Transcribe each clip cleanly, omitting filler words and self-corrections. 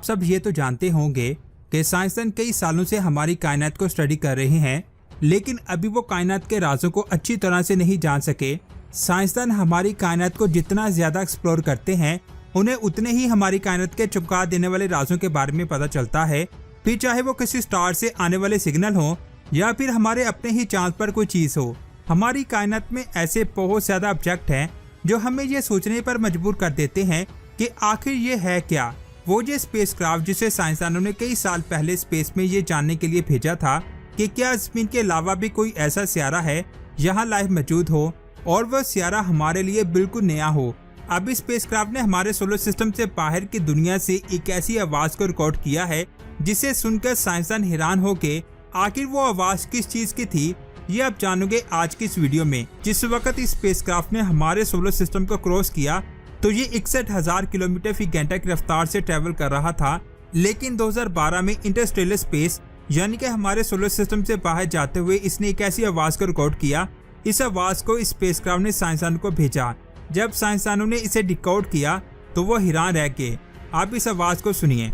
सब ये तो जानते होंगे कि साइंसदान कई सालों से हमारी कायनात को स्टडी कर रहे हैं, लेकिन अभी वो कायनात के राजों को अच्छी तरह से नहीं जान सके। साइंसदान हमारी कायनात को जितना ज्यादा एक्सप्लोर करते हैं, उन्हें उतने ही हमारी कायनात के चमका देने वाले राजों के बारे में पता चलता है। फिर चाहे वो किसी स्टार से आने वाले सिग्नल हो या फिर हमारे अपने ही चांद पर कोई चीज हो, हमारी कायनात में ऐसे बहुत ज्यादा ऑब्जेक्ट हैं जो हमें ये सोचने पर मजबूर कर देते हैं कि आखिर ये है क्या। वो ये स्पेसक्राफ्ट जिसे साइंसदानों ने कई साल पहले स्पेस में ये जानने के लिए भेजा था कि क्या ज़मीन के अलावा भी कोई ऐसा सियारा है जहाँ लाइफ मौजूद हो और वह सियारा हमारे लिए बिल्कुल नया हो। अब इस स्पेसक्राफ्ट ने हमारे सोलर सिस्टम से बाहर की दुनिया से एक ऐसी आवाज को रिकॉर्ड किया है जिसे सुनकर साइंसदान हैरान हो के आखिर वो आवाज किस चीज की थी, ये आप जानोगे आज की इस वीडियो में। जिस वक्त इस स्पेसक्राफ्ट ने हमारे सोलर सिस्टम को क्रॉस किया तो ये 61,000 किलोमीटर फी घंटा की रफ्तार से ट्रेवल कर रहा था, लेकिन 2012 में इंटरस्टेलर स्पेस यानी कि हमारे सोलर सिस्टम से बाहर जाते हुए इसने एक ऐसी आवाज को रिकॉर्ड किया। इस आवाज को इस स्पेसक्राफ्ट ने साइंसदानों को भेजा। जब साइंसदानों ने इसे डिकोड किया तो वो हैरान रह गए। आप इस आवाज को सुनिए।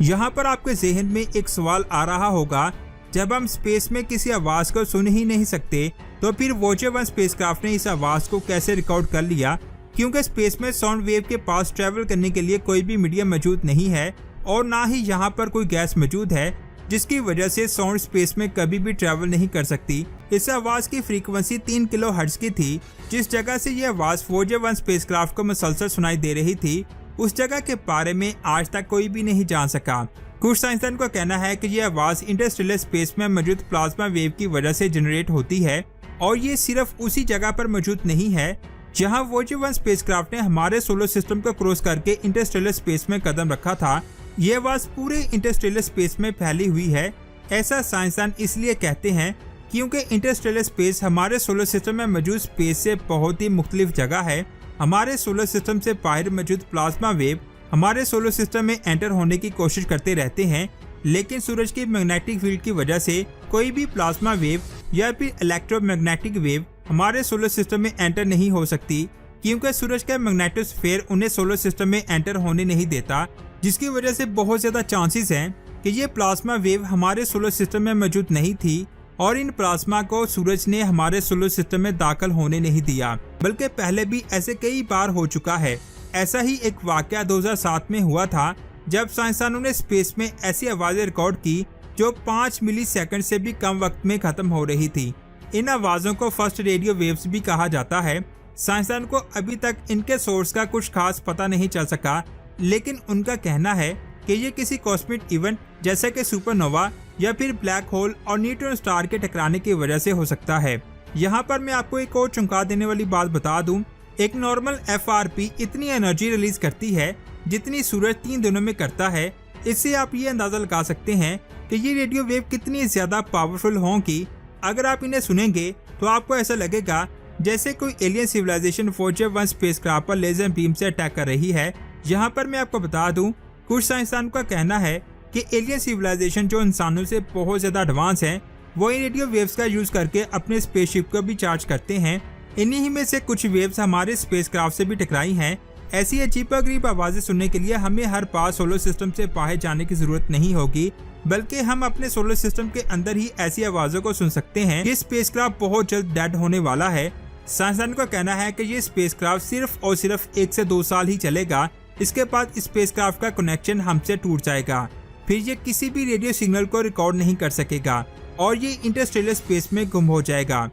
यहाँ पर आपके जहन में एक सवाल आ रहा होगा, जब हम स्पेस में किसी आवाज को सुन ही नहीं सकते तो फिर वॉचर 1 स्पेसक्राफ्ट ने इस आवाज को कैसे रिकॉर्ड कर लिया, क्योंकि स्पेस में साउंड वेव के पास ट्रैवल करने के लिए कोई भी मीडियम मौजूद नहीं है और ना ही यहाँ पर कोई गैस मौजूद है जिसकी वजह से साउंड स्पेस में कभी भी ट्रैवल नहीं कर सकती। इस आवाज की फ्रीक्वेंसी 3 किलोहर्ट्ज की थी। जिस जगह से ये आवाज वॉचर 1 स्पेसक्राफ्ट को मुसलसल सुनाई दे रही थी, उस जगह के बारे में आज तक कोई भी नहीं जान सका। कुछ साइंसदान का कहना है कि यह आवाज इंटरस्टेलर स्पेस में मौजूद प्लाज्मा वेव की वजह से जनरेट होती है और ये सिर्फ उसी जगह पर मौजूद नहीं है जहां वॉचर 1 स्पेसक्राफ्ट ने हमारे सोलर सिस्टम को क्रॉस करके इंटरस्टेलर स्पेस में कदम रखा था। ये आवाज पूरे इंटरस्टेलर स्पेस में फैली हुई है। ऐसा साइंसदान इसलिए कहते हैं क्योंकि इंटरस्टेलर स्पेस हमारे सोलर सिस्टम में मौजूद स्पेस से बहुत ही मुख्तलिफ जगह है। हमारे सोलर सिस्टम से बाहर मौजूद प्लाज्मा वेव हमारे सोलर सिस्टम में एंटर होने की कोशिश करते रहते हैं, लेकिन सूरज की मैग्नेटिक फील्ड की वजह से कोई भी प्लाज्मा वेव या फिर इलेक्ट्रोमैग्नेटिक वेव हमारे सोलर सिस्टम में एंटर नहीं हो सकती, क्योंकि सूरज का मैग्नेटोस्फीयर उन्हें सोलर सिस्टम में एंटर होने नहीं देता, जिसकी वजह से बहुत ज्यादा चांसेस हैं कि ये प्लाज्मा वेव हमारे सोलर सिस्टम में मौजूद नहीं थी और इन प्लाज्मा को सूरज ने हमारे सोलर सिस्टम में दाखिल होने नहीं दिया। बल्कि पहले भी ऐसे कई बार हो चुका है। ऐसा ही एक वाकया 2007 में हुआ था, जब साइंसदानों ने स्पेस में ऐसी आवाजें रिकॉर्ड की जो 5 मिलीसेकंड से भी कम वक्त में खत्म हो रही थी। इन आवाजों को फर्स्ट रेडियो वेव्स भी कहा जाता है। साइंसदान को अभी तक इनके सोर्स का कुछ खास पता नहीं चल सका, लेकिन उनका कहना है कि ये किसी कॉस्मिक इवेंट जैसे कि सुपरनोवा या फिर ब्लैक होल और न्यूट्रॉन स्टार के टकराने की वजह से हो सकता है। यहाँ पर मैं आपको एक और चौंका देने वाली बात बता दूं, एक नॉर्मल FRP इतनी एनर्जी रिलीज करती है जितनी सूरज 3 दिनों में करता है। इससे आप ये अंदाजा लगा सकते हैं कि ये रेडियो वेव कितनी ज्यादा पावरफुल होंगी। अगर आप इन्हें सुनेंगे तो आपको ऐसा लगेगा जैसे कोई एलियन सिविलाइजेशन वॉचर 1 स्पेसक्राफ्ट पर लेजर बीम से अटैक कर रही है। यहाँ पर मैं आपको बता दूं, कुछ साइंसदानों का कहना है कि एलियन सिविलाइजेशन जो इंसानों से बहुत ज्यादा एडवांस है, वो इन रेडियो वेव्स का यूज करके अपने स्पेसशिप को भी चार्ज करते हैं। इन्हीं में से कुछ वेव्स हमारे स्पेसक्राफ्ट से भी टकराई हैं। ऐसी अजीबोगरीब आवाजें सुनने के लिए हमें हर बार सोलर सिस्टम से बाहर जाने की जरूरत नहीं होगी, बल्कि हम अपने सोलर सिस्टम के अंदर ही ऐसी आवाजों को सुन सकते हैं। ये स्पेसक्राफ्ट बहुत जल्द डेड होने वाला है। साइंसदान का कहना है कि ये स्पेसक्राफ्ट सिर्फ और सिर्फ 1 से 2 साल ही चलेगा। इसके बाद स्पेसक्राफ्ट का कनेक्शन हमसे टूट जाएगा, फिर ये किसी भी रेडियो सिग्नल को रिकॉर्ड नहीं कर सकेगा और ये इंटरस्टेलर स्पेस में गुम हो जाएगा।